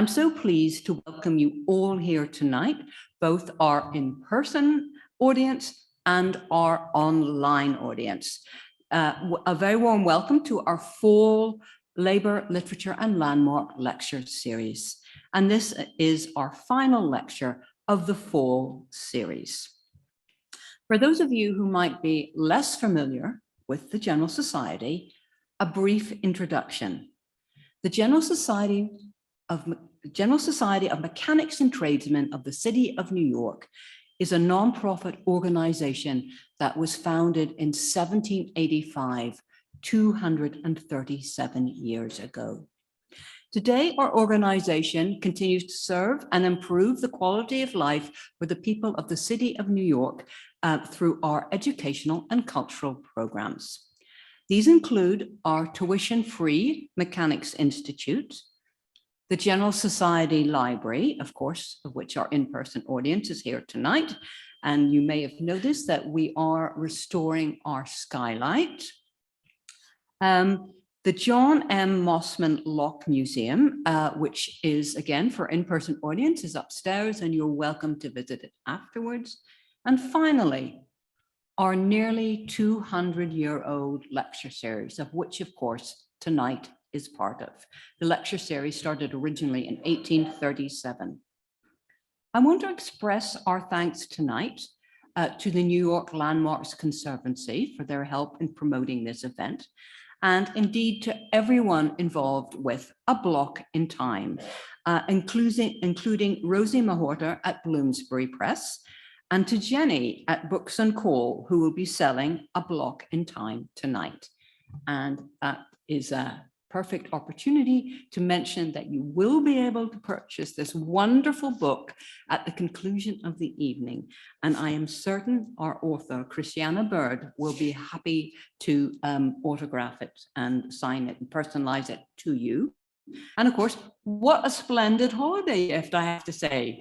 I'm so pleased to welcome you all here tonight, both our in-person audience and our online audience. A very warm welcome to our fall Labour, Literature and Landmark lecture series. And this is our final lecture of the fall series. For those of you who might be less familiar with the General Society, a brief introduction. The General Society of Mechanics and Tradesmen of the City of New York is a nonprofit organization that was founded in 1785, 237 years ago. Today, our organization continues to serve and improve the quality of life for the people of the City of New York through our educational and cultural programs. These include our tuition-free Mechanics Institute, the General Society Library, of course, of which our in-person audience is here tonight. And you may have noticed that we are restoring our skylight. The John M. Mossman Lock Museum, which is, again, for in-person audience, is upstairs and you're welcome to visit it afterwards. And finally, our nearly 200-year-old lecture series, of which, of course, tonight is part of. The lecture series started originally in 1837. I want to express our thanks tonight to the New York Landmarks Conservancy for their help in promoting this event, and indeed to everyone involved with A Block in Time, including Rosie Mahorter at Bloomsbury Press, and to Jenny at Books and Call, who will be selling A Block in Time tonight. And that is a perfect opportunity to mention that you will be able to purchase this wonderful book at the conclusion of the evening. And I am certain our author, Christiane Bird, will be happy to autograph it and sign it and personalize it to you. And of course, what a splendid holiday gift, I have to say.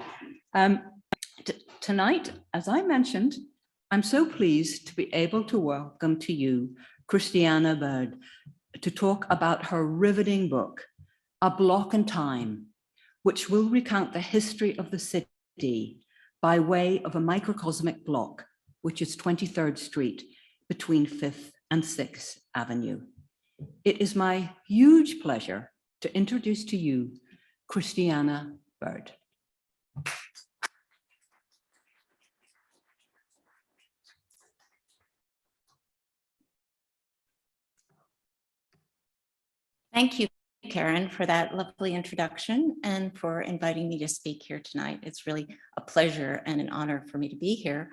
Tonight, as I mentioned, I'm so pleased to be able to welcome to you Christiane Bird, to talk about her riveting book, A Block in Time, which will recount the history of the city by way of a microcosmic block, which is 23rd Street between 5th and 6th Avenue. It is my huge pleasure to introduce to you Christiane Bird. Thank you, Karen, for that lovely introduction and for inviting me to speak here tonight. It's really a pleasure and an honor for me to be here.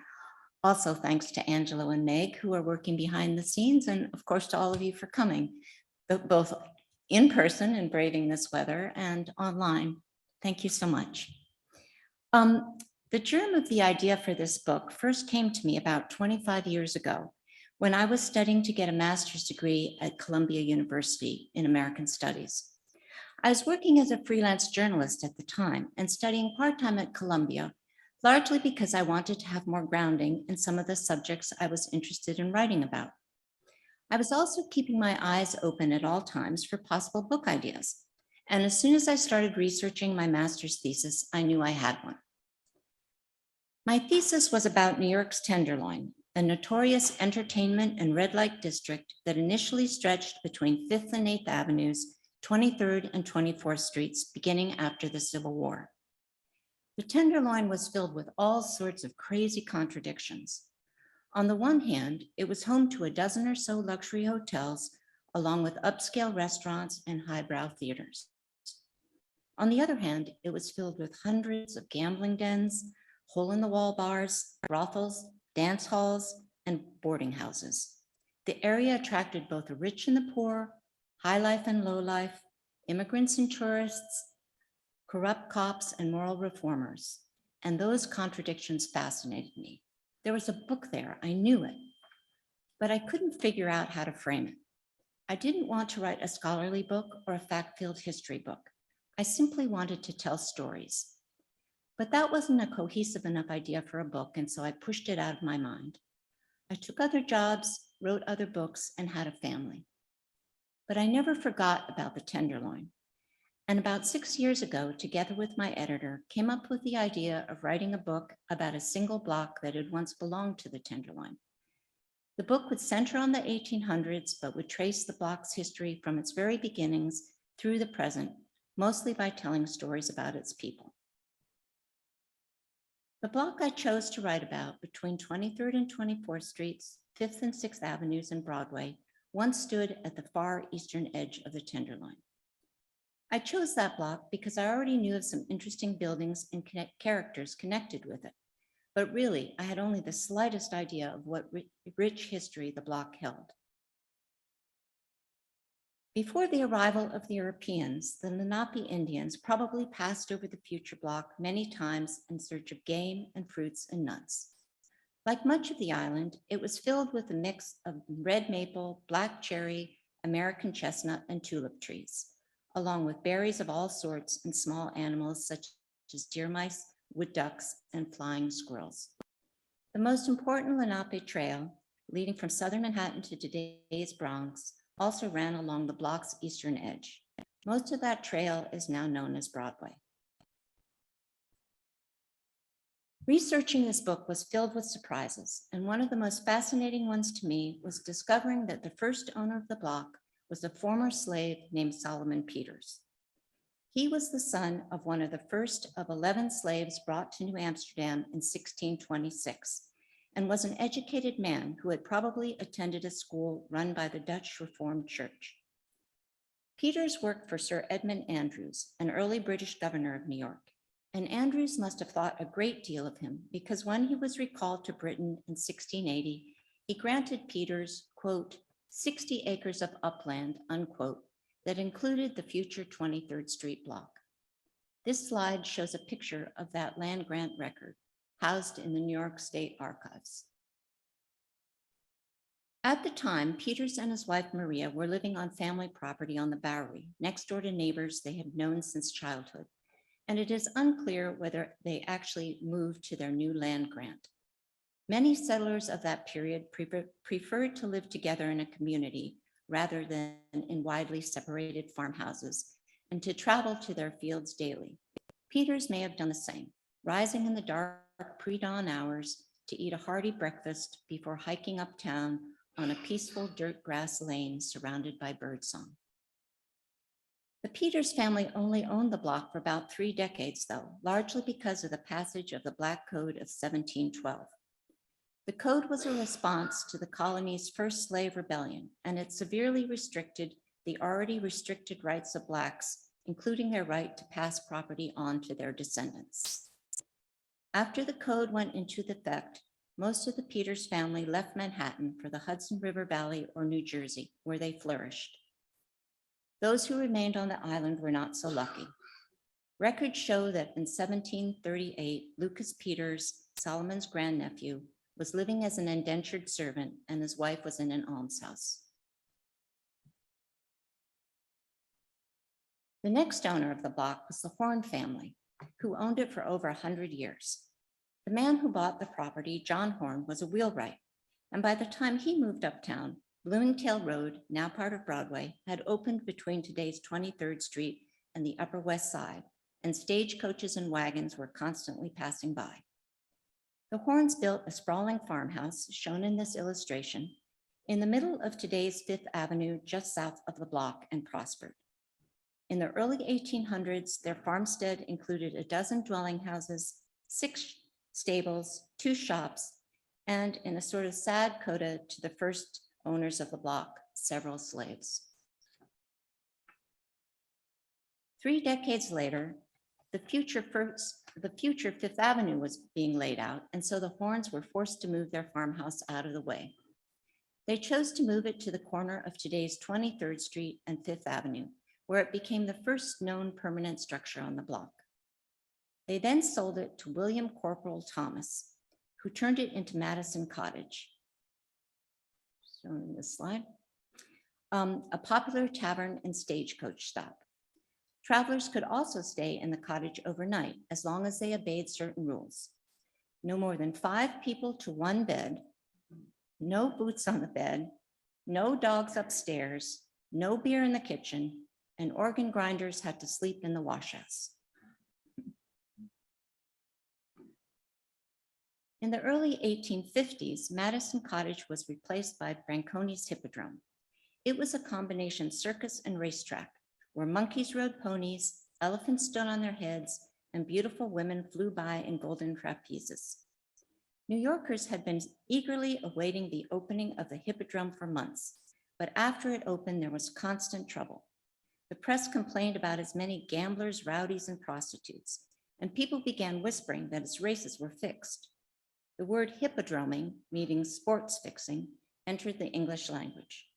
Also, thanks to Angelo and Meg, who are working behind the scenes, and of course to all of you for coming, both in person and braving this weather and online. Thank you so much. The germ of the idea for this book first came to me about 25 years ago, when I was studying to get a master's degree at Columbia University in American Studies. I was working as a freelance journalist at the time and studying part-time at Columbia, largely because I wanted to have more grounding in some of the subjects I was interested in writing about. I was also keeping my eyes open at all times for possible book ideas. And as soon as I started researching my master's thesis, I knew I had one. My thesis was about New York's Tenderloin, a notorious entertainment and red light district that initially stretched between 5th and 8th Avenues, 23rd and 24th Streets, beginning after the Civil War. The Tenderloin was filled with all sorts of crazy contradictions. On the one hand, it was home to a dozen or so luxury hotels, along with upscale restaurants and highbrow theaters. On the other hand, it was filled with hundreds of gambling dens, hole-in-the-wall bars, brothels, dance halls, and boarding houses. The area attracted both the rich and the poor, high life and low life, immigrants and tourists, corrupt cops and moral reformers. And those contradictions fascinated me. There was a book there, I knew it, but I couldn't figure out how to frame it. I didn't want to write a scholarly book or a fact-filled history book. I simply wanted to tell stories. But that wasn't a cohesive enough idea for a book, and so I pushed it out of my mind. I took other jobs, wrote other books, and had a family. But I never forgot about the Tenderloin. And about 6 years ago, together with my editor, came up with the idea of writing a book about a single block that had once belonged to the Tenderloin. The book would center on the 1800s, but would trace the block's history from its very beginnings through the present, mostly by telling stories about its people. The block I chose to write about between 23rd and 24th Streets, 5th and 6th Avenues and Broadway once stood at the far eastern edge of the Tenderloin. I chose that block because I already knew of some interesting buildings and characters connected with it. But really, I had only the slightest idea of what rich history the block held. Before the arrival of the Europeans, the Lenape Indians probably passed over the future block many times in search of game and fruits and nuts. Like much of the island, it was filled with a mix of red maple, black cherry, American chestnut, and tulip trees, along with berries of all sorts and small animals such as deer mice, wood ducks, and flying squirrels. The most important Lenape Trail, leading from southern Manhattan to today's Bronx, also ran along the block's eastern edge. Most of that trail is now known as Broadway. Researching this book was filled with surprises, and one of the most fascinating ones to me was discovering that the first owner of the block was a former slave named Solomon Pieters. He was the son of one of the first of 11 slaves brought to New Amsterdam in 1626, and was an educated man who had probably attended a school run by the Dutch Reformed Church. Pieters worked for Sir Edmund Andrews, an early British governor of New York, and Andrews must have thought a great deal of him because when he was recalled to Britain in 1680, he granted Pieters, quote, 60 acres of upland, unquote, that included the future 23rd Street block. This slide shows a picture of that land grant record housed in the New York State Archives. At the time, Pieters and his wife Maria were living on family property on the Bowery, next door to neighbors they had known since childhood, and it is unclear whether they actually moved to their new land grant. Many settlers of that period preferred to live together in a community rather than in widely separated farmhouses and to travel to their fields daily. Pieters may have done the same, rising in the dark pre-dawn hours to eat a hearty breakfast before hiking uptown on a peaceful dirt grass lane surrounded by birdsong. The Pieters family only owned the block for about 3 decades, though, largely because of the passage of the Black Code of 1712. The code was a response to the colony's first slave rebellion, and it severely restricted the already restricted rights of Blacks, including their right to pass property on to their descendants. After the code went into effect, most of the Pieters family left Manhattan for the Hudson River Valley or New Jersey, where they flourished. Those who remained on the island were not so lucky. Records show that in 1738, Lucas Pieters, Solomon's grandnephew, was living as an indentured servant and his wife was in an almshouse. The next owner of the block was the Horn family, who owned it for over 100 years. The man who bought the property, John Horn, was a wheelwright, and by the time he moved uptown, Bloomingdale Road, now part of Broadway, had opened between today's 23rd Street and the Upper West Side, and stagecoaches and wagons were constantly passing by. The Horns built a sprawling farmhouse, shown in this illustration, in the middle of today's 5th Avenue, just south of the block, and prospered. In the early 1800s, their farmstead included a dozen dwelling houses, 6 stables, 2 shops, and in a sort of sad coda to the first owners of the block, several slaves. 3 decades later, the future 5th Avenue was being laid out, and so the Horns were forced to move their farmhouse out of the way. They chose to move it to the corner of today's 23rd Street and 5th Avenue, where it became the first known permanent structure on the block. They then sold it to William Corporal Thomas, who turned it into Madison Cottage, shown in this slide, a popular tavern and stagecoach stop. Travelers could also stay in the cottage overnight as long as they obeyed certain rules. No more than 5 people to 1 bed, no boots on the bed, no dogs upstairs, no beer in the kitchen, and organ grinders had to sleep in the washhouse. In the early 1850s, Madison Cottage was replaced by Branconi's Hippodrome. It was a combination circus and racetrack where monkeys rode ponies, elephants stood on their heads, and beautiful women flew by in golden trapezes. New Yorkers had been eagerly awaiting the opening of the Hippodrome for months, but after it opened, there was constant trouble. The press complained about as many gamblers, rowdies, and prostitutes, and people began whispering that its races were fixed. The word hippodroming, meaning sports fixing, entered the English language.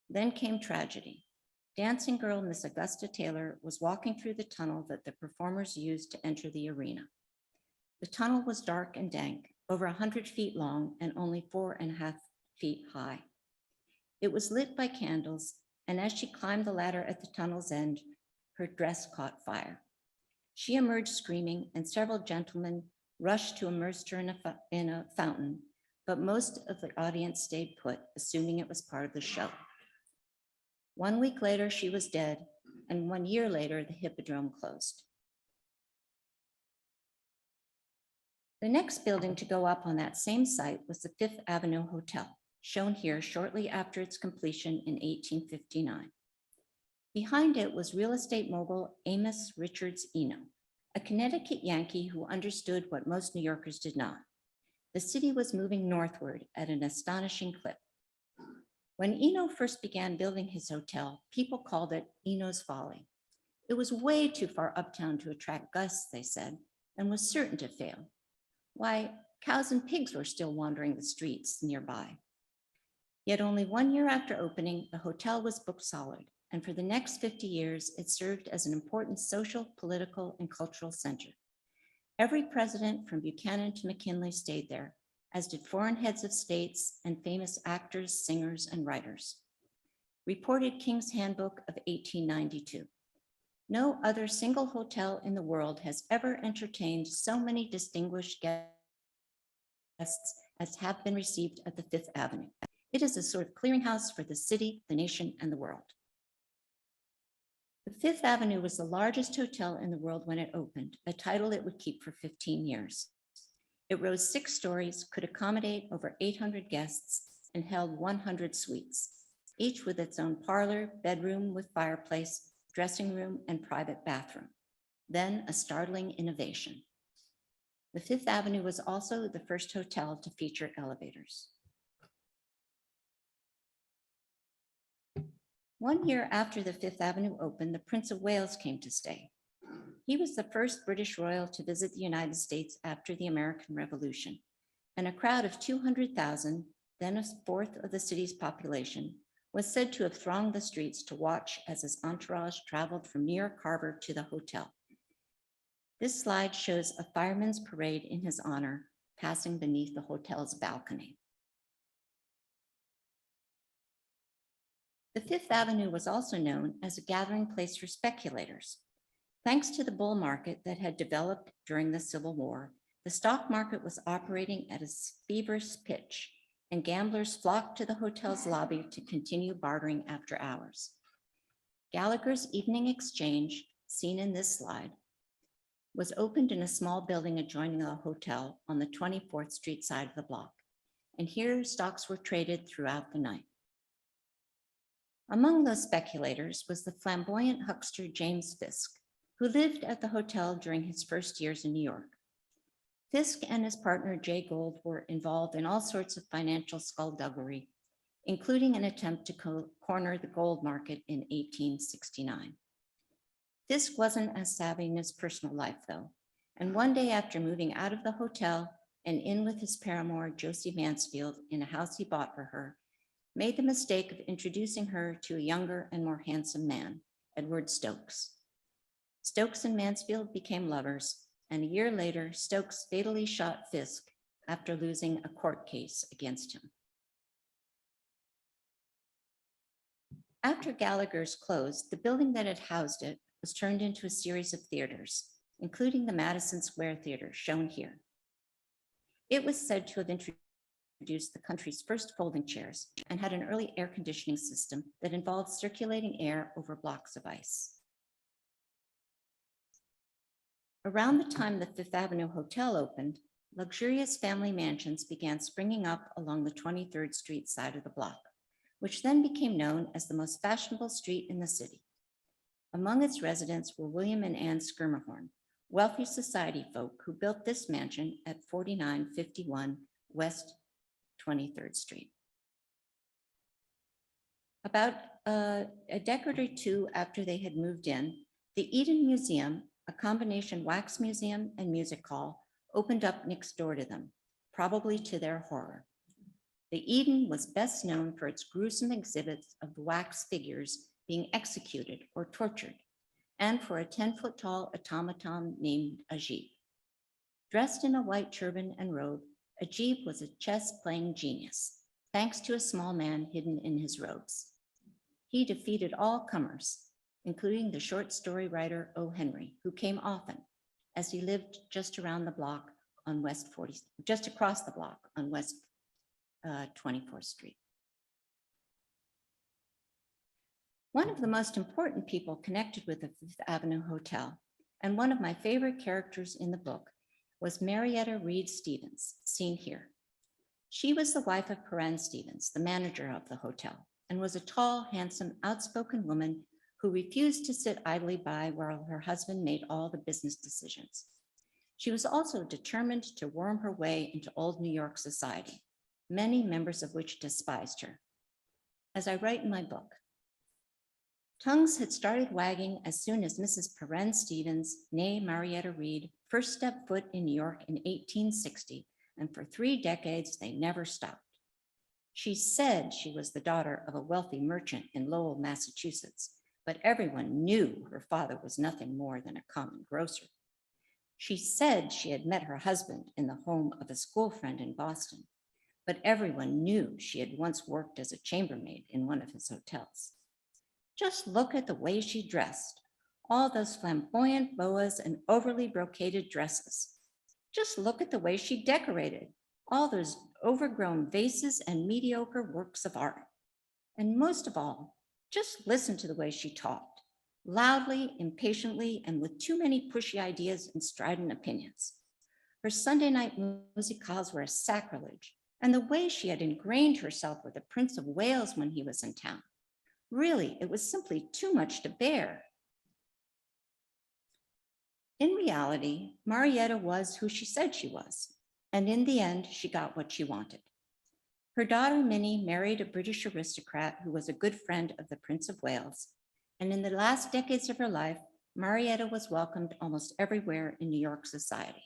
Then came tragedy. Dancing girl Miss Augusta Taylor was walking through the tunnel that the performers used to enter the arena. The tunnel was dark and dank, over 100 feet long and only 4.5 feet high. It was lit by candles, and as she climbed the ladder at the tunnel's end, her dress caught fire. She emerged screaming, and several gentlemen rushed to immerse her in a fountain, but most of the audience stayed put, assuming it was part of the show. 1 week later, she was dead, and 1 year later, the Hippodrome closed. The next building to go up on that same site was the Fifth Avenue Hotel, shown here shortly after its completion in 1859. Behind it was real estate mogul Amos Richards Eno, a Connecticut Yankee who understood what most New Yorkers did not. The city was moving northward at an astonishing clip. When Eno first began building his hotel, people called it Eno's Folly. It was way too far uptown to attract guests, they said, and was certain to fail. Why, cows and pigs were still wandering the streets nearby. Yet only 1 year after opening, the hotel was booked solid, and for the next 50 years, it served as an important social, political, and cultural center. Every president from Buchanan to McKinley stayed there, as did foreign heads of states and famous actors, singers, and writers. Reported King's Handbook of 1892. No other single hotel in the world has ever entertained so many distinguished guests as have been received at the Fifth Avenue. It is a sort of clearinghouse for the city, the nation, and the world. The Fifth Avenue was the largest hotel in the world when it opened, a title it would keep for 15 years. It rose 6 stories, could accommodate over 800 guests, and held 100 suites, each with its own parlor, bedroom with fireplace, dressing room, and private bathroom. Then a startling innovation. The Fifth Avenue was also the first hotel to feature elevators. 1 year after the Fifth Avenue opened, the Prince of Wales came to stay. He was the first British royal to visit the United States after the American Revolution, and a crowd of 200,000, then a fourth of the city's population, was said to have thronged the streets to watch as his entourage traveled from New York Harbor to the hotel. This slide shows a fireman's parade in his honor passing beneath the hotel's balcony. The Fifth Avenue was also known as a gathering place for speculators. Thanks to the bull market that had developed during the Civil War, the stock market was operating at a feverish pitch, and gamblers flocked to the hotel's lobby to continue bartering after hours. Gallagher's Evening Exchange, seen in this slide, was opened in a small building adjoining the hotel on the 24th Street side of the block, and here stocks were traded throughout the night. Among those speculators was the flamboyant huckster James Fisk, who lived at the hotel during his first years in New York. Fisk and his partner Jay Gould were involved in all sorts of financial skullduggery, including an attempt to corner the gold market in 1869. Fisk wasn't as savvy in his personal life, though, and one day after moving out of the hotel and in with his paramour, Josie Mansfield, in a house he bought for her, made the mistake of introducing her to a younger and more handsome man, Edward Stokes. Stokes and Mansfield became lovers, and a year later, Stokes fatally shot Fisk after losing a court case against him. After Gallagher's closed, the building that had housed it was turned into a series of theaters, including the Madison Square Theater, shown here. It was said to have introduced introduced the country's first folding chairs and had an early air conditioning system that involved circulating air over blocks of ice. Around the time the Fifth Avenue Hotel opened, luxurious family mansions began springing up along the 23rd Street side of the block, which then became known as the most fashionable street in the city. Among its residents were William and Ann Skirmihorn, wealthy society folk who built this mansion at 4951 West 23rd Street. About a decade or two after they had moved in, the Eden Museum, a combination wax museum and music hall, opened up next door to them, probably to their horror. The Eden was best known for its gruesome exhibits of wax figures being executed or tortured, and for a 10-foot tall automaton named Ajib. Dressed in a white turban and robe, Ajib was a chess-playing genius, thanks to a small man hidden in his robes. He defeated all comers, including the short story writer O. Henry, who came often, as he lived just around the block on just across the block on West 24th Street. One of the most important people connected with the Fifth Avenue Hotel, and one of my favorite characters in the book, was Marietta Stevens, seen here. She was the wife of Perrin Stevens, the manager of the hotel, and was a tall, handsome, outspoken woman who refused to sit idly by while her husband made all the business decisions. She was also determined to worm her way into old New York society, many members of which despised her. As I write in my book, tongues had started wagging as soon as Mrs. Perrin Stevens, née Marietta Reed, first stepped foot in New York in 1860, and for 3 decades they never stopped. She said she was the daughter of a wealthy merchant in Lowell, Massachusetts, but everyone knew her father was nothing more than a common grocer. She said she had met her husband in the home of a school friend in Boston, but everyone knew she had once worked as a chambermaid in one of his hotels. Just look at the way she dressed, all those flamboyant boas and overly brocaded dresses. Just look at the way she decorated, all those overgrown vases and mediocre works of art. And most of all, just listen to the way she talked, loudly, impatiently, and with too many pushy ideas and strident opinions. Her Sunday night musicales were a sacrilege, and the way she had ingrained herself with the Prince of Wales when he was in town. Really, it was simply too much to bear. In reality, Marietta was who she said she was, and in the end, she got what she wanted. Her daughter, Minnie, married a British aristocrat who was a good friend of the Prince of Wales, and in the last decades of her life, Marietta was welcomed almost everywhere in New York society.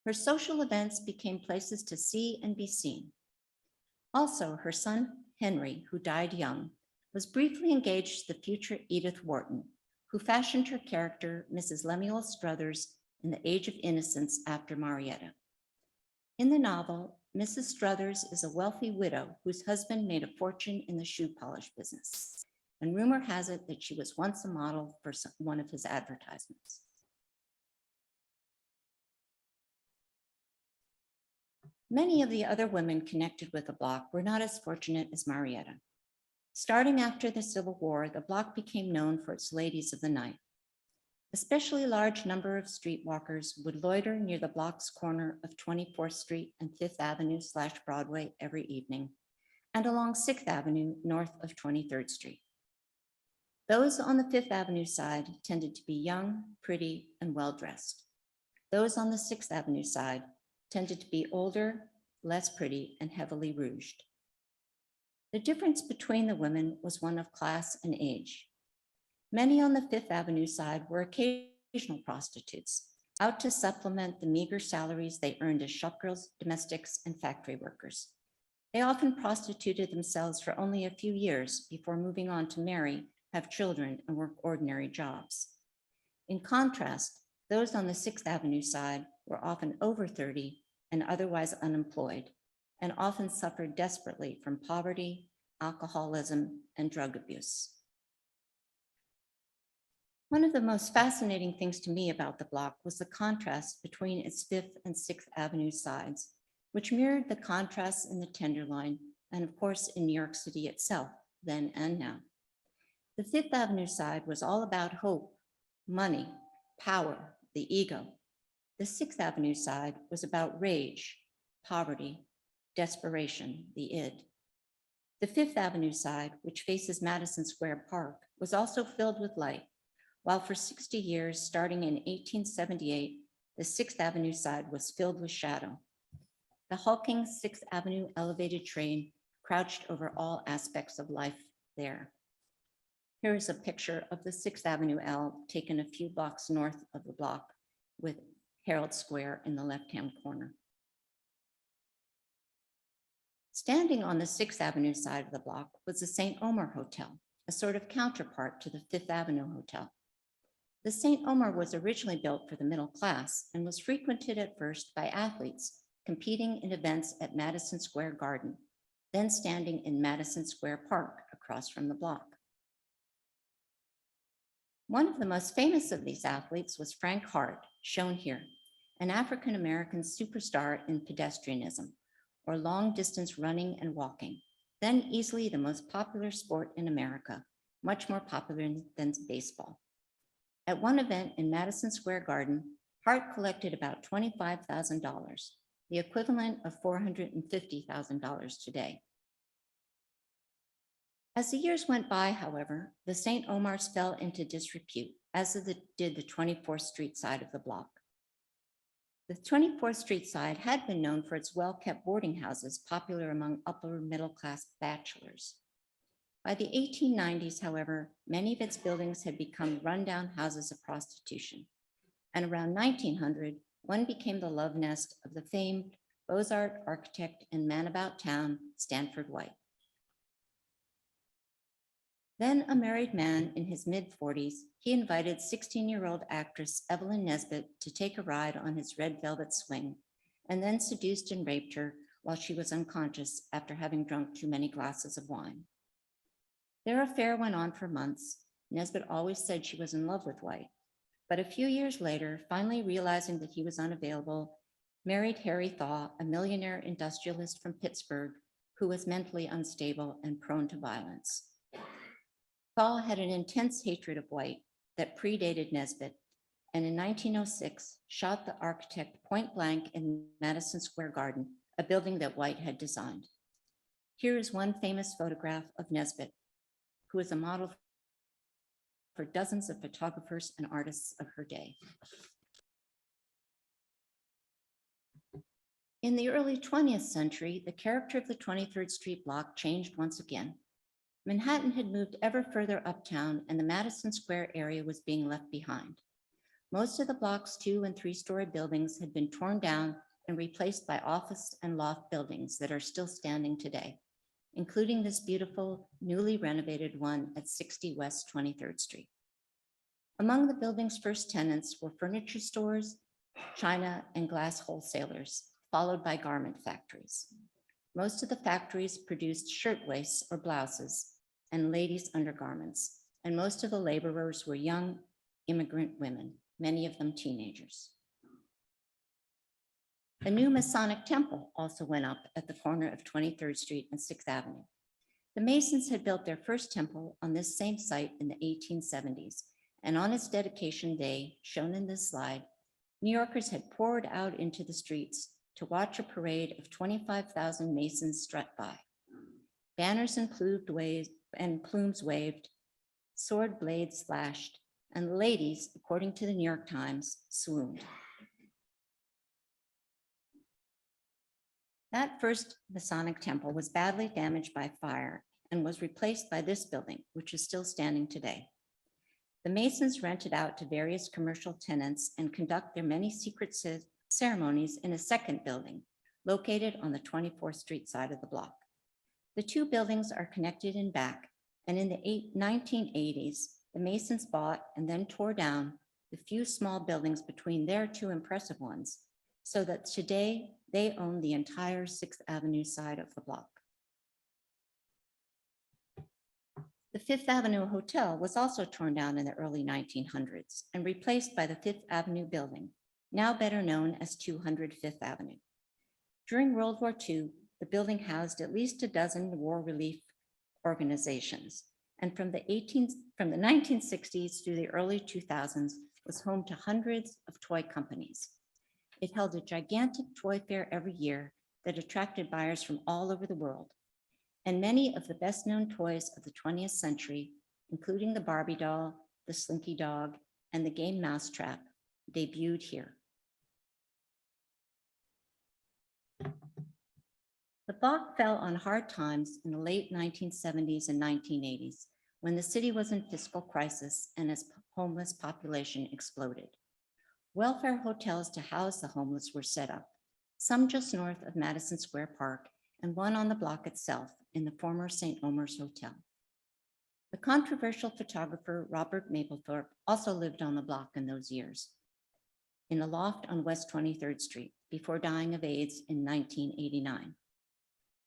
Her social events became places to see and be seen. Also, her son, Henry, who died young, was briefly engaged to the future Edith Wharton, who fashioned her character, Mrs. Lemuel Struthers, in The Age of Innocence after Marietta. In the novel, Mrs. Struthers is a wealthy widow whose husband made a fortune in the shoe polish business, and rumor has it that she was once a model for one of his advertisements. Many of the other women connected with the block were not as fortunate as Marietta. Starting after the Civil War, the block became known for its ladies of the night. Especially large number of streetwalkers would loiter near the block's corner of 24th Street and 5th Avenue / Broadway every evening, and along 6th Avenue north of 23rd Street. Those on the 5th Avenue side tended to be young, pretty, and well-dressed. Those on the 6th Avenue side tended to be older, less pretty, and heavily rouged. The difference between the women was one of class and age. Many on the 5th Avenue side were occasional prostitutes, out to supplement the meager salaries they earned as shopgirls, domestics, and factory workers. They often prostituted themselves for only a few years before moving on to marry, have children, and work ordinary jobs. In contrast, those on the 6th Avenue side were often over 30 and otherwise unemployed, and often suffered desperately from poverty, alcoholism, and drug abuse. One of the most fascinating things to me about the block was the contrast between its 5th and 6th Avenue sides, which mirrored the contrasts in the Tenderloin and of course in New York City itself, then and now. The Fifth Avenue side was all about hope, money, power, the ego. The Sixth Avenue side was about rage, poverty, desperation, the id. The Fifth Avenue side, which faces Madison Square Park, was also filled with light, while for 60 years, starting in 1878, the Sixth Avenue side was filled with shadow. The hulking Sixth Avenue elevated train crouched over all aspects of life there. Here is a picture of the Sixth Avenue L taken a few blocks north of the block with Herald Square in the left-hand corner. Standing on the Sixth Avenue side of the block was the St. Omer Hotel, a sort of counterpart to the Fifth Avenue Hotel. The St. Omer was originally built for the middle class and was frequented at first by athletes competing in events at Madison Square Garden, then standing in Madison Square Park across from the block. One of the most famous of these athletes was Frank Hart, shown here, an African-American superstar in pedestrianism, or long-distance running and walking, then easily the most popular sport in America, much more popular than baseball. At one event in Madison Square Garden, Hart collected about $25,000, the equivalent of $450,000 today. As the years went by, however, the St. Omar's fell into disrepute, as did the 24th Street side of the block. The 24th Street side had been known for its well-kept boarding houses, popular among upper middle-class bachelors. By the 1890s, however, many of its buildings had become rundown houses of prostitution. And around 1900, one became the love nest of the famed Beaux-Arts architect and man about town, Stanford White. Then a married man in his mid-40s, he invited 16-year-old actress Evelyn Nesbit to take a ride on his red velvet swing, and then seduced and raped her while she was unconscious after having drunk too many glasses of wine. Their affair went on for months. Nesbit always said she was in love with White, but a few years later, finally realizing that he was unavailable, married Harry Thaw, a millionaire industrialist from Pittsburgh who was mentally unstable and prone to violence. Thaw had an intense hatred of White that predated Nesbit, and in 1906 shot the architect point blank in Madison Square Garden, a building that White had designed. Here is one famous photograph of Nesbit, who is a model for dozens of photographers and artists of her day. In the early 20th century, the character of the 23rd Street block changed once again. Manhattan had moved ever further uptown, and the Madison Square area was being left behind. Most of the block's 2- and 3-story buildings had been torn down and replaced by office and loft buildings that are still standing today, including this beautiful, newly renovated one at 60 West 23rd Street. Among the building's first tenants were furniture stores, china, and glass wholesalers, followed by garment factories. Most of the factories produced shirtwaists or blouses and ladies' undergarments, and most of the laborers were young immigrant women, many of them teenagers. A new Masonic temple also went up at the corner of 23rd Street and 6th Avenue. The Masons had built their first temple on this same site in the 1870s, and on its dedication day, shown in this slide, New Yorkers had poured out into the streets to watch a parade of 25,000 Masons strut by. Banners and plumes waved, sword blades slashed, and the ladies, according to the New York Times, swooned. That first Masonic temple was badly damaged by fire and was replaced by this building, which is still standing today. The Masons rented out to various commercial tenants and conduct their many secret ceremonies in a second building located on the 24th Street side of the block. The two buildings are connected in back, and in the 1980s, the Masons bought and then tore down the few small buildings between their two impressive ones, so that today they own the entire 6th Avenue side of the block. The Fifth Avenue Hotel was also torn down in the early 1900s and replaced by the Fifth Avenue building, now better known as 200 Fifth Avenue. During World War II, the building housed at least a dozen war relief organizations, and from the 1960s through the early 2000s was home to hundreds of toy companies. It held a gigantic toy fair every year that attracted buyers from all over the world. And many of the best known toys of the 20th century, including the Barbie doll, the Slinky dog, and the game Mousetrap, debuted here. The block fell on hard times in the late 1970s and 1980s, when the city was in fiscal crisis and its homeless population exploded. Welfare hotels to house the homeless were set up, some just north of Madison Square Park and one on the block itself in the former St. Omer's Hotel. The controversial photographer Robert Mapplethorpe also lived on the block in those years, in a loft on West 23rd Street, before dying of AIDS in 1989.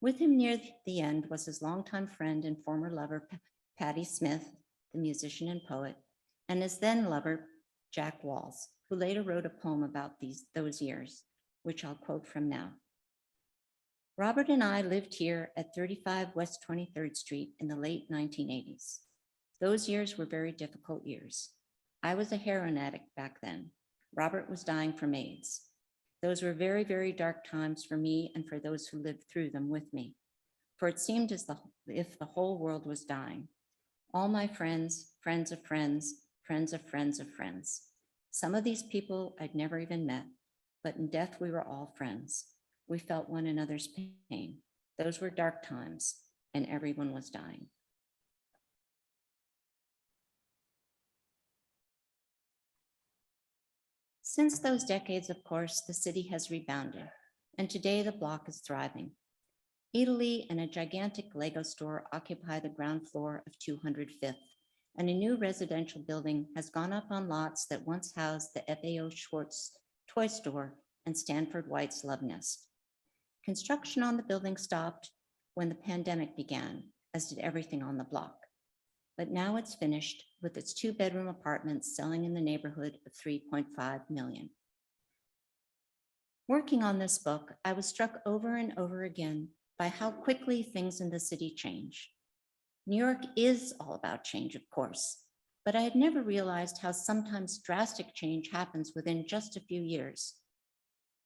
With him near the end was his longtime friend and former lover, Patti Smith, the musician and poet, and his then lover, Jack Walls, who later wrote a poem about those years, which I'll quote from now. Robert and I lived here at 35 West 23rd Street in the late 1980s. Those years were very difficult years. I was a heroin addict back then. Robert was dying from AIDS. Those were very, very dark times for me and for those who lived through them with me, for it seemed as if the whole world was dying. All my friends, friends of friends, friends of friends of friends. Some of these people I'd never even met, but in death we were all friends. We felt one another's pain. Those were dark times, and everyone was dying. Since those decades, of course, the city has rebounded, and today the block is thriving. Italy and a gigantic Lego store occupy the ground floor of 205th, and a new residential building has gone up on lots that once housed the FAO Schwartz toy store and Stanford White's Love Nest. Construction on the building stopped when the pandemic began, as did everything on the block. But now it's finished with its 2-bedroom apartments selling in the neighborhood of $3.5 million. Working on this book, I was struck over and over again by how quickly things in the city change. New York is all about change, of course, but I had never realized how sometimes drastic change happens within just a few years.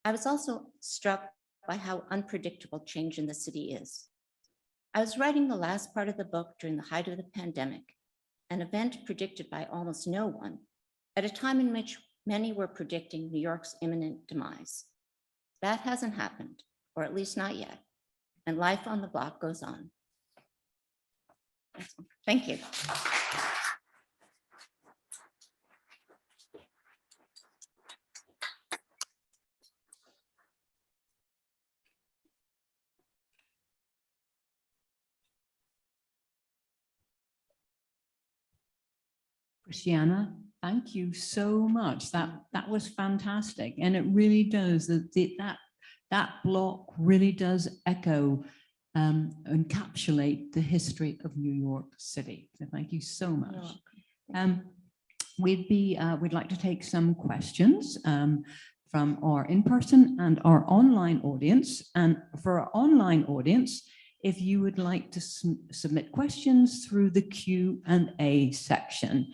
I was also struck by how unpredictable change in the city is. I was writing the last part of the book during the height of the pandemic, an event predicted by almost no one, at a time in which many were predicting New York's imminent demise. That hasn't happened, or at least not yet, and life on the block goes on. Thank you. Christiane, thank you so much. That was fantastic, and it really does that block really does echo, encapsulate the history of New York City. So thank you so much. We'd like to take some questions from our in-person and our online audience. And for our online audience, if you would like to submit questions through the Q&A section,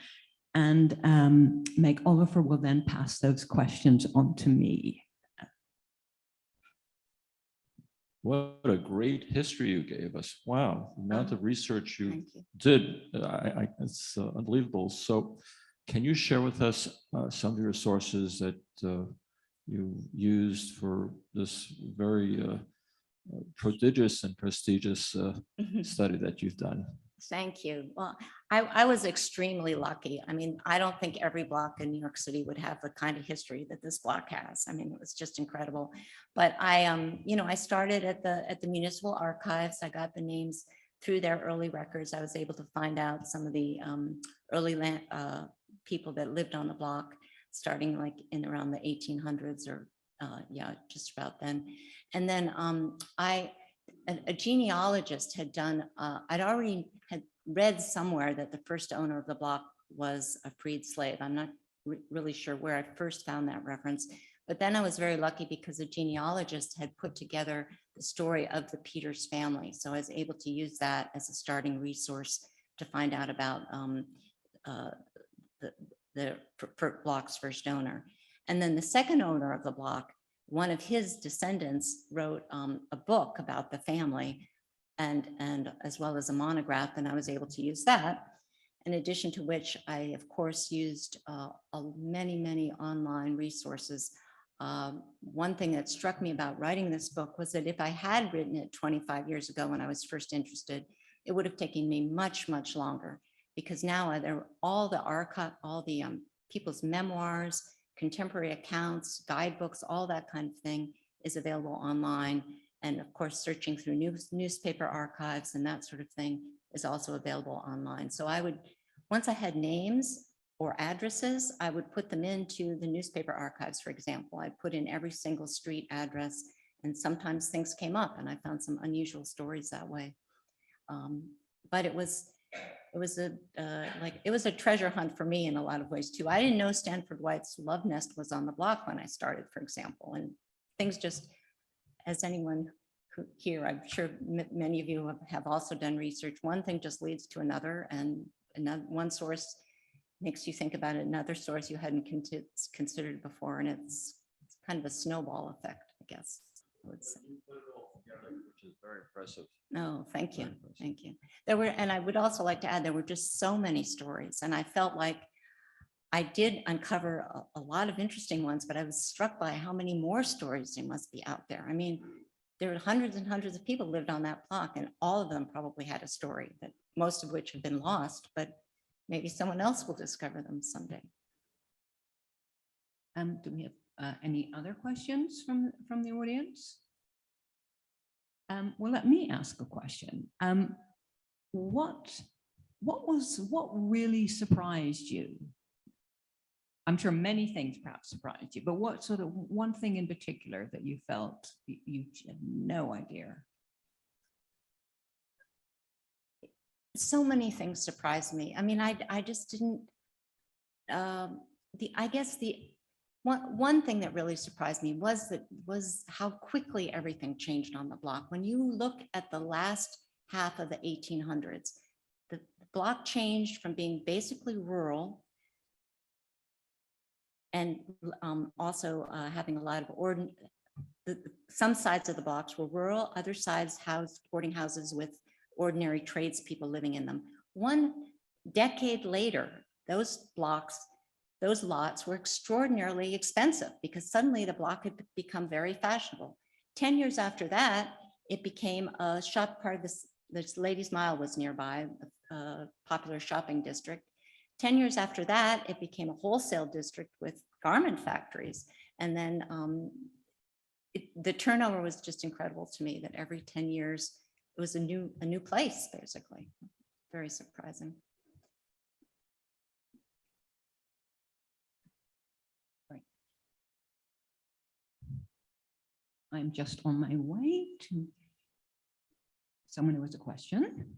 and Meg Oliver will then pass those questions on to me. What a great history you gave us. Wow, the amount of research you did, it's unbelievable. So can you share with us some of your sources that you used for this very prodigious and prestigious study that you've done? Thank you. Well, I was extremely lucky. I mean, I don't think every block in New York City would have the kind of history that this block has. I mean, it was just incredible. But I started at the municipal archives. I got the names through their early records. I was able to find out some of the early people that lived on the block, starting like in around the 1800s or just about then. And then a genealogist had done, I'd already had read somewhere that the first owner of the block was a freed slave. I'm not really sure where I first found that reference, But then I was very lucky because a genealogist had put together the story of the Pieters family. So I was able to use that as a starting resource to find out about the block's first owner. And then the second owner of the block, one of his descendants wrote a book about the family and as well as a monograph, and I was able to use that. In addition to which I, of course, used many online resources. One thing that struck me about writing this book was that if I had written it 25 years ago when I was first interested, it would have taken me much longer, because now there are all the archive, all the people's memoirs, contemporary accounts, guidebooks, all that kind of thing is available online. And of course, searching through newspaper archives and that sort of thing is also available online. So I would, once I had names or addresses, I would put them into the newspaper archives, for example. I put in every single street address, and sometimes things came up and I found some unusual stories that way. But it was a treasure hunt for me in a lot of ways too. I didn't know Stanford White's Love Nest was on the block when I started, for example, and things just, as anyone who here, I'm sure many of you have also done research. One thing just leads to another, and one source makes you think about another source you hadn't considered before, and it's kind of a snowball effect, I guess. I would say. Which is very impressive. No, thank you. Thank you. There were, and I would also like to add, there were just so many stories, and I felt like I did uncover a lot of interesting ones, but I was struck by how many more stories there must be out there. I mean, there were hundreds and hundreds of people lived on that block, and all of them probably had a story, that most of which have been lost, but maybe someone else will discover them someday. Do we have any other questions from the audience? Well, let me ask a question. What really surprised you? I'm sure many things perhaps surprised you, but what sort of one thing in particular that you felt you had no idea? So many things surprised me. I mean, I just didn't, I guess the one thing that really surprised me was how quickly everything changed on the block. When you look at the last half of the 1800s, the block changed from being basically rural and also having a lot of some sides of the blocks were rural, other sides housed boarding houses with ordinary tradespeople living in them. 1 decade later, those lots were extraordinarily expensive because suddenly the block had become very fashionable. 10 years after that, it became a shop part of this Ladies Mile was nearby, a popular shopping district. 10 years after that, it became a wholesale district with garment factories. And then the turnover was just incredible to me, that every 10 years, it was a new place, basically. Very surprising. Right. I'm just on my way to someone who has a question.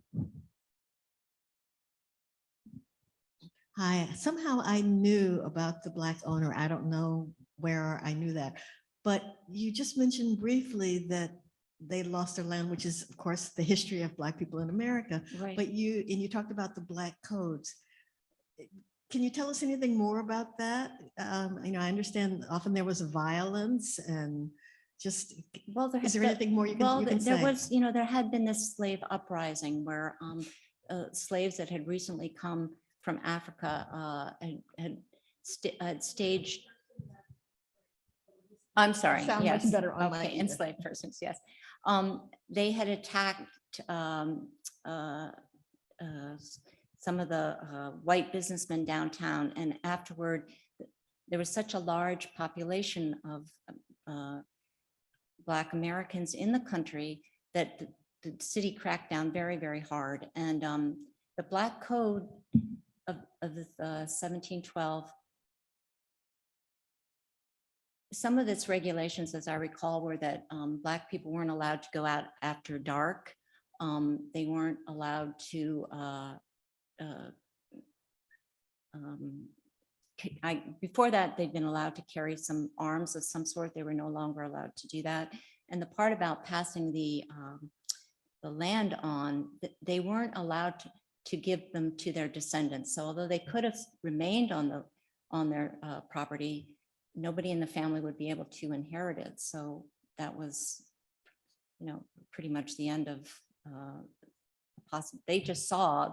Hi, somehow I knew about the Black owner. I don't know where I knew that, but you just mentioned briefly that they lost their land, which is of course the history of Black people in America. Right. But you talked about the Black codes. Can you tell us anything more about that? I understand often there was violence and just, well, is there anything more you can say? There was, there had been this slave uprising where slaves that had recently come from Africa had staged. I'm sorry. Sound yes. much better on my okay, ear. enslaved persons. Yes, they had attacked some of the white businessmen downtown, and afterward, there was such a large population of Black Americans in the country that the city cracked down very, very hard, and the Black Code of 1712. Some of its regulations, as I recall, were that Black people weren't allowed to go out after dark. They weren't allowed to before that, they'd been allowed to carry some arms of some sort. They were no longer allowed to do that. And the part about passing the land on, they weren't allowed to give them to their descendants. So although they could have remained on their property, nobody in the family would be able to inherit it. So that was, pretty much the end of they saw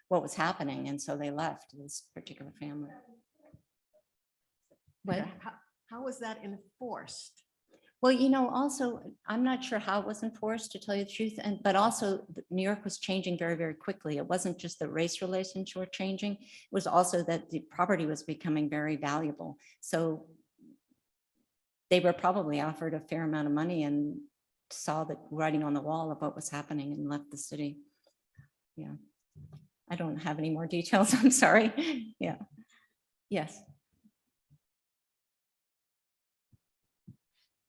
what was happening, and so they left this particular family. But How was that enforced? well, also, I'm not sure how it was enforced, to tell you the truth, but also New York was changing very, very quickly. It wasn't just the race relations were changing, it was also that the property was becoming very valuable. So they were probably offered a fair amount of money and saw the writing on the wall of what was happening and left the city. Yeah, I don't have any more details, I'm sorry. Yeah, yes.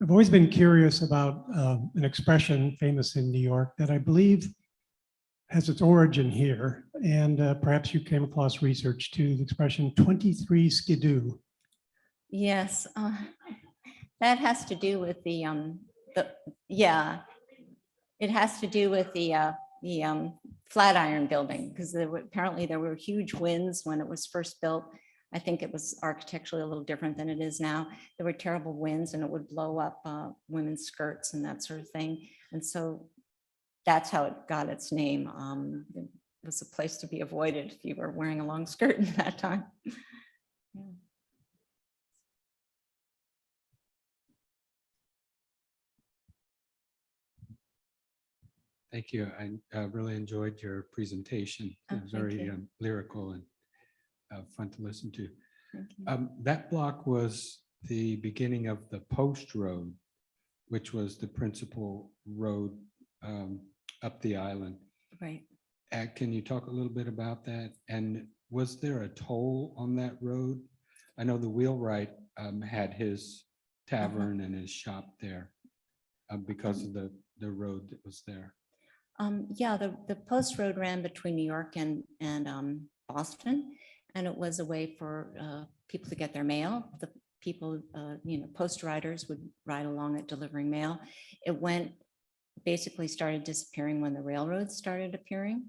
I've always been curious about an expression famous in New York that I believe has its origin here, and perhaps you came across research to the expression 23 skidoo. Yes, that has to do with it has to do with the Flatiron building, because apparently there were huge winds when it was first built. I think it was architecturally a little different than it is now. There were terrible winds and it would blow up women's skirts and that sort of thing. And so that's how it got its name. It was a place to be avoided if you were wearing a long skirt at that time. Yeah. Thank you. I really enjoyed your presentation. It was very lyrical and fun to listen to. That block was the beginning of the Post Road, which was the principal road up the island. Right. Can you talk a little bit about that? And was there a toll on that road? I know the wheelwright had his tavern and his shop there because of the road that was there. Yeah, the Post Road ran between New York and Boston, and it was a way for people to get their mail. The people, post riders would ride along it delivering mail. It basically started disappearing when the railroads started appearing.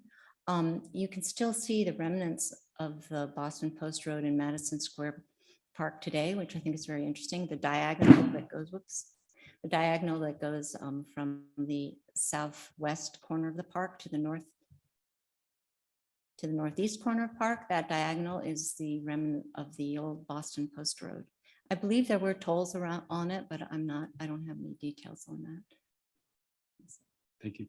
You can still see the remnants of the Boston Post Road in Madison Square Park today, which I think is very interesting. The diagonal that goes, from the southwest corner of the park to the northeast corner of park, that diagonal is the remnant of the old Boston Post Road. I believe there were tolls around on it, but I don't have any details on that. Thank you.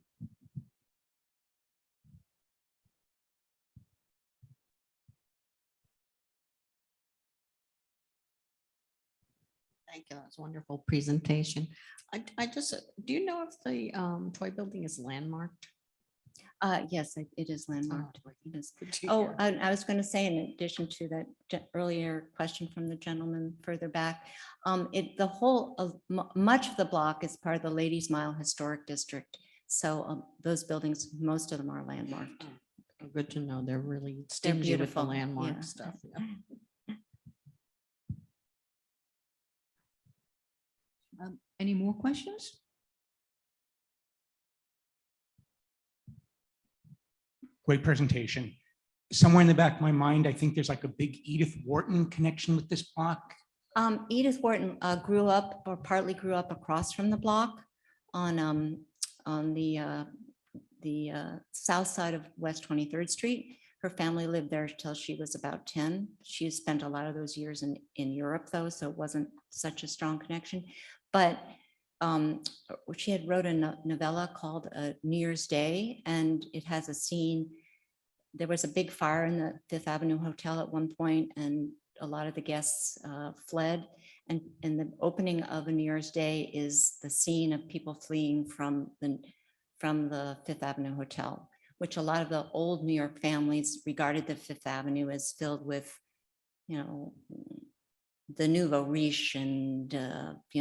Thank you. That was a wonderful presentation. I just, do you know if the toy building is landmarked? Yes, it is landmarked. Oh, It is. good to Oh, hear. I was going to say, in addition to that earlier question from the gentleman further back, much of the block is part of the Ladies Mile Historic District. So those buildings, most of them are landmarked. Oh, good to know. They're really stingy with the beautiful, landmark yeah. stuff. Yeah. Any more questions? Great presentation. Somewhere in the back of my mind, I think there's like a big Edith Wharton connection with this block. Edith Wharton grew up, or partly grew up, across from the block on the south side of West 23rd Street. Her family lived there till she was about 10. She spent a lot of those years in Europe, though, so it wasn't such a strong connection. But she had wrote a novella called New Year's Day, and it has a scene. There was a big fire in the Fifth Avenue Hotel at one point, and a lot of the guests fled. And the opening of a New Year's Day is the scene of people fleeing from the Fifth Avenue Hotel, which a lot of the old New York families regarded the Fifth Avenue as filled with, the nouveau riche and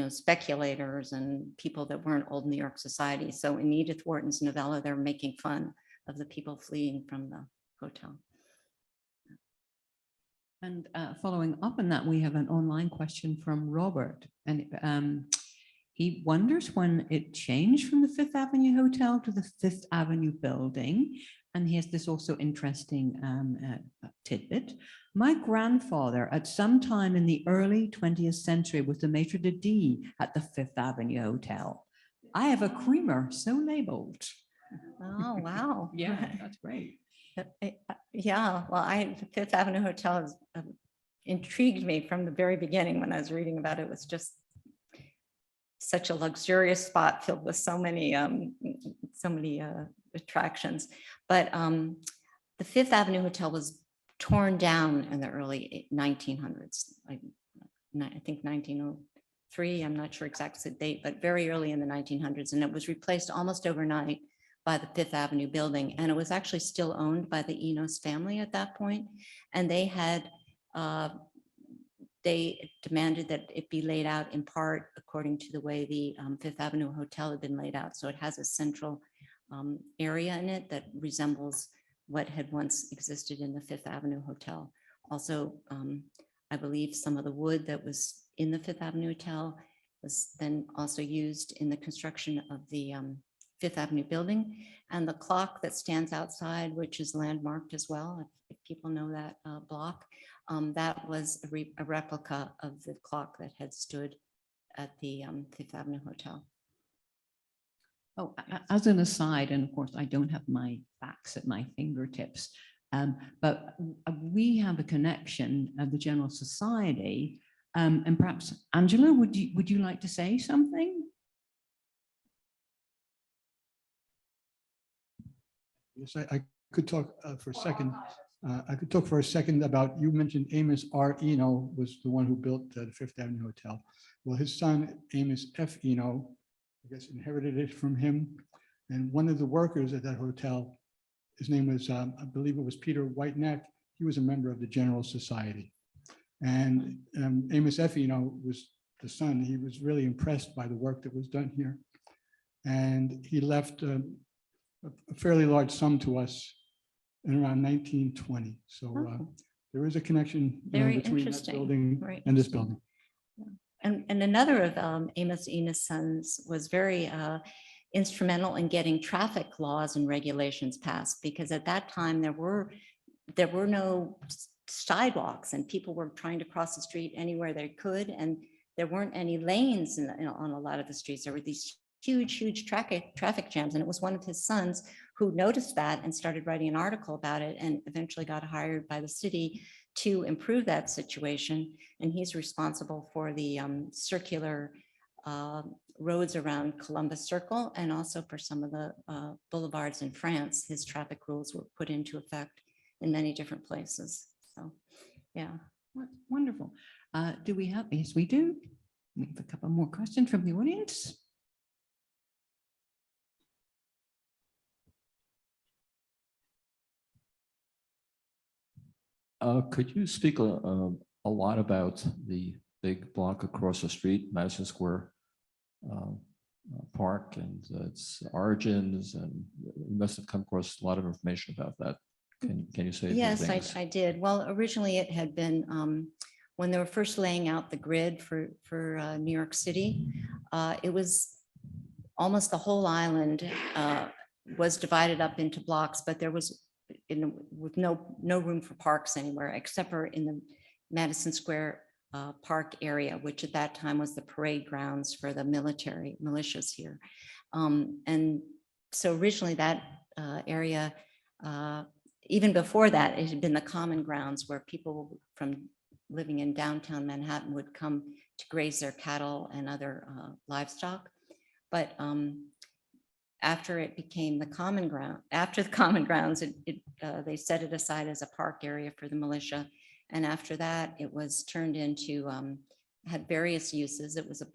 speculators and people that weren't old New York society. So in Edith Wharton's novella, they're making fun of the people fleeing from the hotel. And following up on that, we have an online question from Robert, and he wonders when it changed from the Fifth Avenue Hotel to the Fifth Avenue building. And he has this also interesting tidbit. My grandfather at some time in the early 20th century was the maitre d' at the Fifth Avenue Hotel. I have a creamer so labeled. Oh, wow. Yeah, that's great. Yeah, well, the Fifth Avenue Hotel has intrigued me from the very beginning when I was reading about it. It was just such a luxurious spot filled with so many attractions. But the Fifth Avenue Hotel was torn down in the early 1900s, like I think 1903. I'm not sure exactly the date, but very early in the 1900s, and it was replaced almost overnight by the Fifth Avenue building. And it was actually still owned by the Enos family at that point. And they had, they demanded that it be laid out in part according to the way the Fifth Avenue Hotel had been laid out. So it has a central area in it that resembles what had once existed in the Fifth Avenue Hotel. Also, I believe some of the wood that was in the Fifth Avenue Hotel was then also used in the construction of the Fifth Avenue building, and the clock that stands outside, which is landmarked as well, if people know that block, that was a replica of the clock that had stood at the Fifth Avenue Hotel. Oh, as an aside, and of course, I don't have my facts at my fingertips, but we have a connection at the General Society, and perhaps Angela, would you like to say something? Yes, I could talk for a second. I could talk for a second about, you mentioned Amos R. Eno was the one who built the Fifth Avenue Hotel. Well, his son, Amos F. Eno, I guess inherited it from him. And one of the workers at that hotel, his name was, I believe it was Peter Whiteneck. He was a member of the General Society. And Amos F. Eno was the son. He was really impressed by the work that was done here. And he left a fairly large sum to us in around 1920. So there is a connection between that building and this building. And another of Amos Enos' sons was very instrumental in getting traffic laws and regulations passed, because at that time there were no sidewalks and people were trying to cross the street anywhere they could, and there weren't any lanes on a lot of the streets. There were these huge traffic jams, and it was one of his sons who noticed that and started writing an article about it, and eventually got hired by the city to improve that situation. And he's responsible for the circular roads around Columbus Circle, and also for some of the boulevards in France. His traffic rules were put into effect in many different places. So, yeah. Wonderful. Do we have, yes, we do. We have a couple more questions from the audience. Could you speak a lot about the big block across the street, Madison Square Park, and its origins? And you must have come across a lot of information about that. Can you say a few Yes, things? I did. Well, originally it had been, when they were first laying out the grid for New York City, it was almost the whole island was divided up into blocks, but there was with no room for parks anywhere except for in the Madison Square Park area, which at that time was the parade grounds for the militias here. And so originally that area, even before that, it had been the common grounds where people from living in downtown Manhattan would come to graze their cattle and other livestock. But after it became the common ground, after the common grounds, they set it aside as a park area for the militia. And after that, it was turned into, had various uses. It was a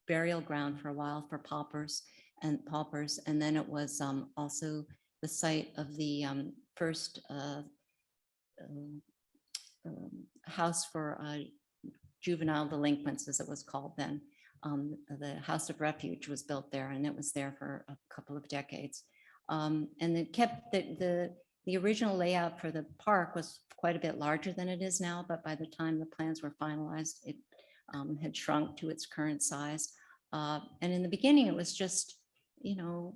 burial ground for a while for paupers. And then it was also the site of the first house for juvenile delinquents, as it was called then. The House of Refuge was built there, and it was there for a couple of decades. And it kept the original layout for the park was quite a bit larger than it is now, but by the time the plans were finalized, it had shrunk to its current size. And in the beginning, it was just, you know,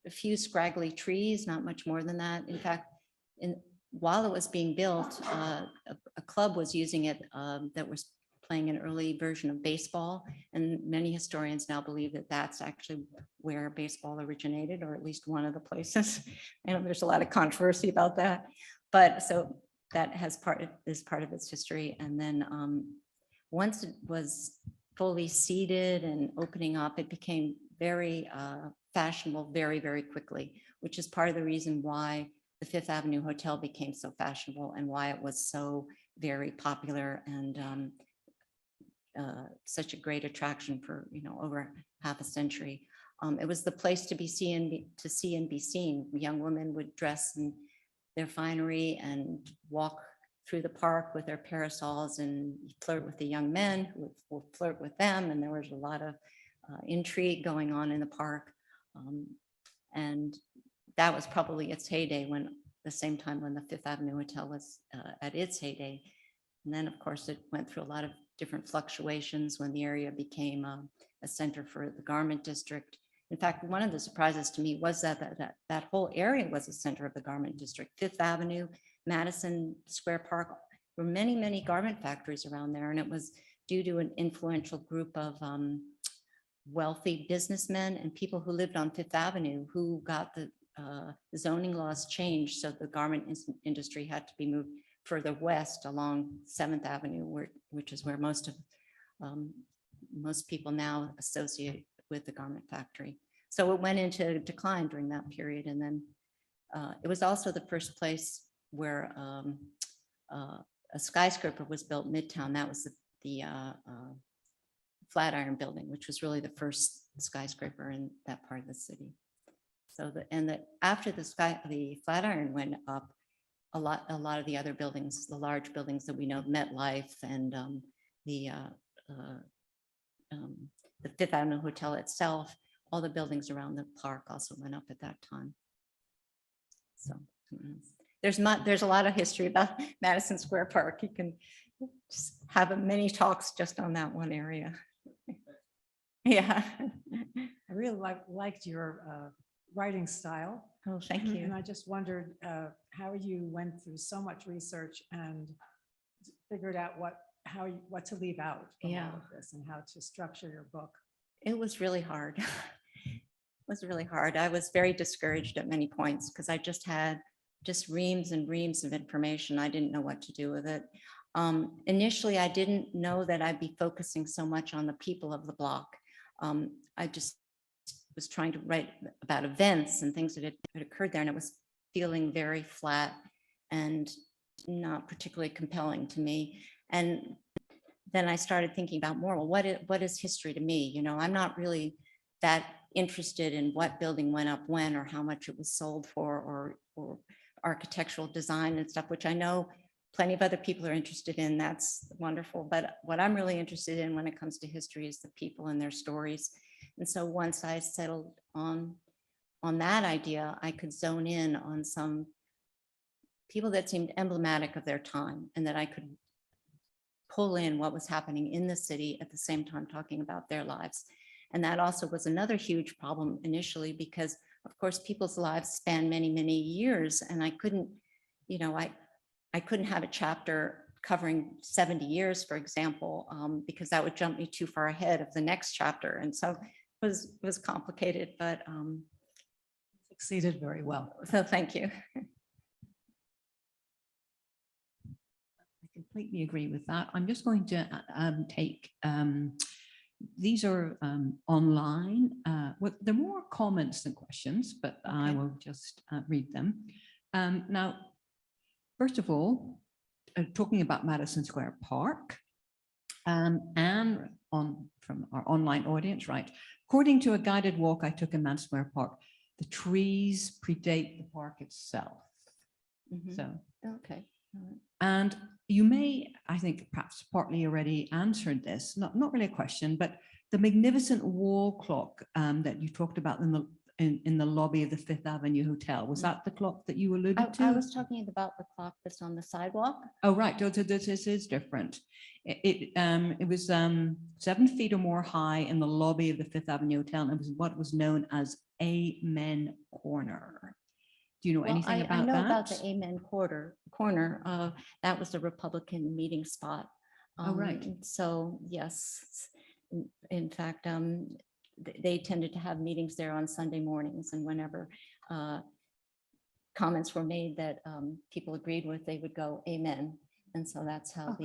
a few scraggly trees, not much more than that. In fact, while it was being built, a club was using it that was playing an early version of baseball. And many historians now believe that that's actually where baseball originated, or at least one of the places. I know there's a lot of controversy about that, but so that is part of its history. And then once it was fully seeded and opening up, it became very fashionable very, very quickly, which is part of the reason why the Fifth Avenue Hotel became so fashionable and why it was so very popular and such a great attraction for, you know, over half a century. It was the place to see and be seen. Young women would dress in their finery and walk through the park with their parasols and flirt with the young men who will flirt with them. And there was a lot of intrigue going on in the park. And that was probably its heyday, when the same time when the Fifth Avenue Hotel was at its heyday. And then, of course, it went through a lot of different fluctuations when the area became a center for the garment district. In fact, one of the surprises to me was that whole area was a center of the garment district. Fifth Avenue, Madison Square Park, there were many, many garment factories around there. And it was due to an influential group of wealthy businessmen and people who lived on Fifth Avenue who got the zoning laws changed. So the garment industry had to be moved further west along 7th Avenue, which is where most people now associate with the garment factory. So it went into decline during that period. And then it was also the first place where a skyscraper was built midtown. That was the Flatiron Building, which was really the first skyscraper in that part of the city. So after the Flatiron went up, a lot of the other buildings, the large buildings that we know, MetLife and the Fifth Avenue Hotel itself, all the buildings around the park also went up at that time. So there's a lot of history about Madison Square Park. You can just have many talks just on that one area. Yeah. I really liked your writing style. Oh, thank you. And I just wondered how you went through so much research and figured out what to leave out from all of this and how to structure your book. It was really hard. It was really hard. I was very discouraged at many points because I just had reams and reams of information. I didn't know what to do with it. Initially, I didn't know that I'd be focusing so much on the people of the block. I just was trying to write about events and things that had occurred there, and it was feeling very flat and not particularly compelling to me. And then I started thinking about more, well, what is history to me? You know, I'm not really that interested in what building went up when or how much it was sold for or architectural design and stuff, which I know plenty of other people are interested in. That's wonderful. But what I'm really interested in when it comes to history is the people and their stories. And so once I settled on that idea, I could zone in on some people that seemed emblematic of their time and that I could pull in what was happening in the city at the same time talking about their lives. And that also was another huge problem initially, because of course people's lives span many, many years. And I couldn't, you know, I couldn't have a chapter covering 70 years, for example, because that would jump me too far ahead of the next chapter. And so it was complicated, but Succeeded very well. so thank you. I completely agree with that. I'm just going to take, these are online. Well, they're more comments than questions, but I will just read them. Now, first of all, talking about Madison Square Park, and from our online audience, right? According to a guided walk I took in Madison Square Park, the trees predate the park itself. Mhm. So, Okay. All right. and you may, I think, perhaps partly already answered this, not really a question, but the magnificent wall clock that you talked about in the lobby of the Fifth Avenue Hotel. Was that the clock that you alluded to? I was talking about the clock that's on the sidewalk. Oh, right. So this is different. It was 7 feet or more high in the lobby of the Fifth Avenue Hotel, and it was what was known as Amen Corner. Do you know Well, anything I about know that? about the Amen corner. That was the Republican meeting spot. Oh, right. So yes, in fact, they tended to have meetings there on Sunday mornings, and whenever comments were made that people agreed with, they would go amen. And so that's how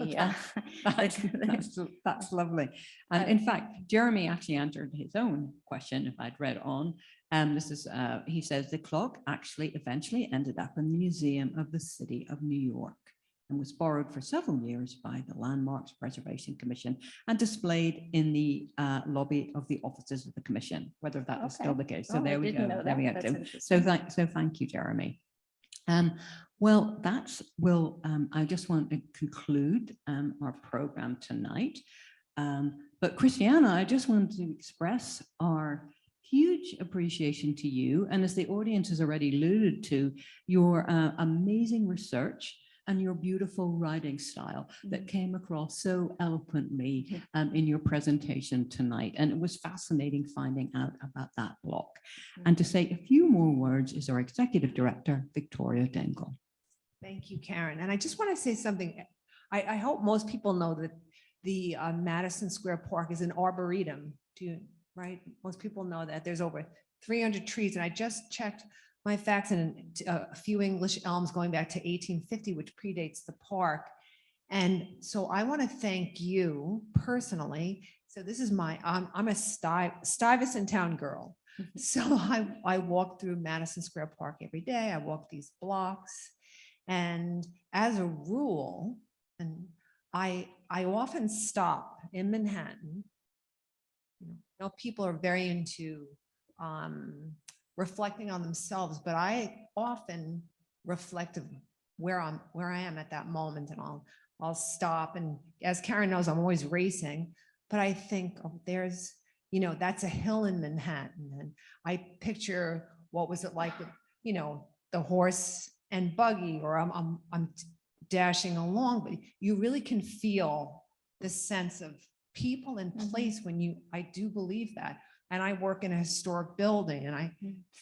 That's lovely. And in fact, Jeremy actually answered his own question if I'd read on. This is, he says, the clock actually eventually ended up in the Museum of the City of New York and was borrowed for several years by the Landmarks Preservation Commission and displayed in the lobby of the offices of the commission, whether that was still the case. So there we go. There we go. So thank you, Jeremy. Well, I just want to conclude our program tonight. But Christiane, I just want to express our huge appreciation to you. And as the audience has already alluded to, your amazing research and your beautiful writing style that came across so eloquently in your presentation tonight. And it was fascinating finding out about that block. And to say a few more words is our Executive Director, Victoria Dengel. Thank you, Karen. And I just want to say something. I hope most people know that the Madison Square Park is an arboretum, right? Most people know that there's over 300 trees. And I just checked my facts, and a few English elms going back to 1850, which predates the park. And so I want to thank you personally. So this is I'm a Stuyvesant town girl. So I walk through Madison Square Park every day. I walk these blocks. And as a rule, and I often stop in Manhattan. You know, people are very into reflecting on themselves, but I often reflect of where I am at that moment, and I'll stop. And as Karen knows, I'm always racing, but I think, oh, there's, that's a hill in Manhattan, and I picture what was it like, the horse and buggy, or I'm dashing along, but you really can feel the sense of people in place when I do believe that. And I work in a historic building, and I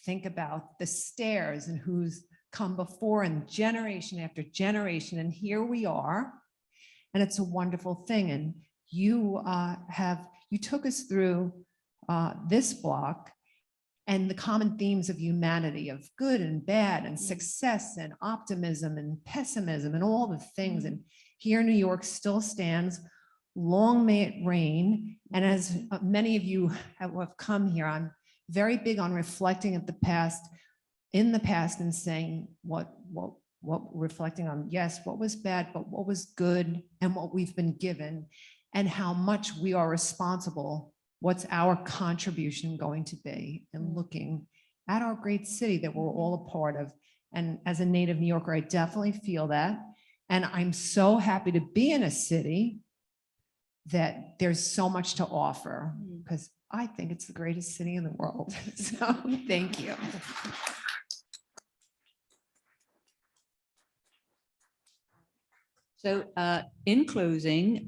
think about the stairs and who's come before, and generation after generation. And here we are, and it's a wonderful thing. And you took us through this block and the common themes of humanity, of good and bad, and success and optimism and pessimism and all the things. And here New York still stands. Long may it rain. And as many of you have come here, I'm very big on reflecting at the past, in the past, and saying what reflecting on, yes, what was bad, but what was good, and what we've been given, and how much we are responsible. What's our contribution going to be, and looking at our great city that we're all a part of. And as a native New Yorker, I definitely feel that. And I'm so happy to be in a city that there's so much to offer, because I think it's the greatest city in the world. So thank you. So in closing,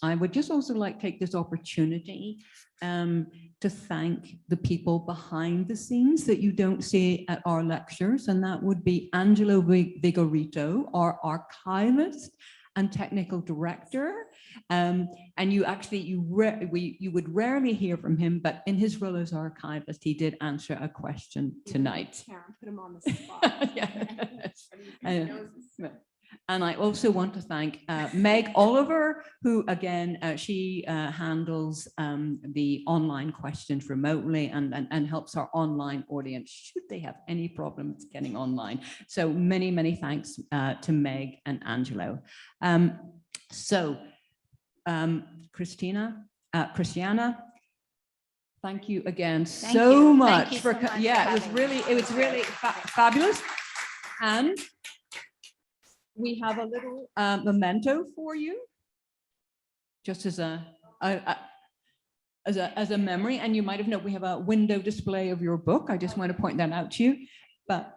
I would just also like to take this opportunity to thank the people behind the scenes that you don't see at our lectures, and that would be Angelo Vigorito, our archivist and technical director. And you would rarely hear from him, but in his role as archivist, he did answer a question tonight. Karen, put him on the spot. Yeah. And I also want to thank Meg Oliver, who again, she handles the online questions remotely and helps our online audience should they have any problems getting online. So many, many thanks to Meg and Angelo. Christiana, thank you again so much for, yeah, it was really fabulous. And we have a little memento for you, just as as a memory, and you might have known we have a window display of your book. I just want to point that out to you. But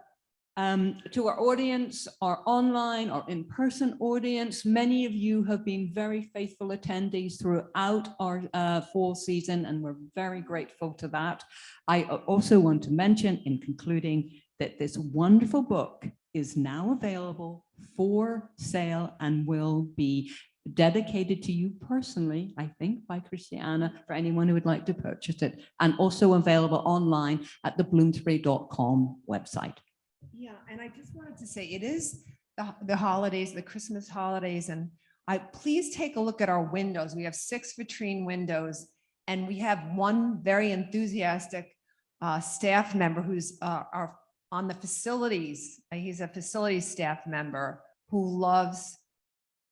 to our audience, our online or in-person audience, many of you have been very faithful attendees throughout our fall season, and we're very grateful to that. I also want to mention in concluding that this wonderful book is now available for sale and will be dedicated to you personally, I think, by Christiane, for anyone who would like to purchase it, and also available online at the bloomsbury.com website. Yeah, and I just wanted to say, it is the holidays, the Christmas holidays, and please take a look at our windows. We have 6 vitrine windows, and we have one very enthusiastic staff member who's on the facilities. He's a facilities staff member who loves,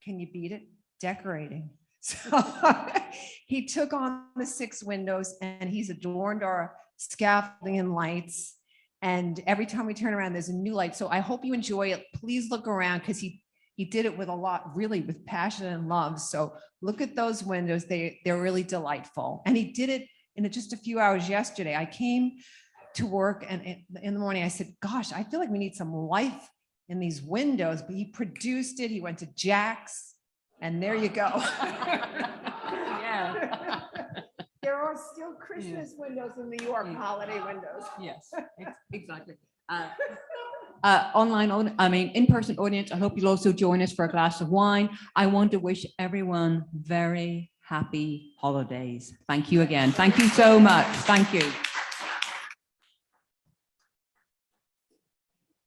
can you beat it? Decorating. So he took on the 6 windows and he's adorned our scaffolding and lights. And every time we turn around, there's a new light. So I hope you enjoy it. Please look around, because he did it with a lot, really with passion and love. So look at those windows. They're really delightful. And he did it in just a few hours yesterday. I came to work and in the morning I said, gosh, I feel like we need some life in these windows. But he produced it. He went to Jack's. And there you go. Yeah. There are still Christmas windows in New York, holiday windows. Yes, exactly. In-person audience, I hope you'll also join us for a glass of wine. I want to wish everyone very happy holidays. Thank you again. Thank you so much. Thank you.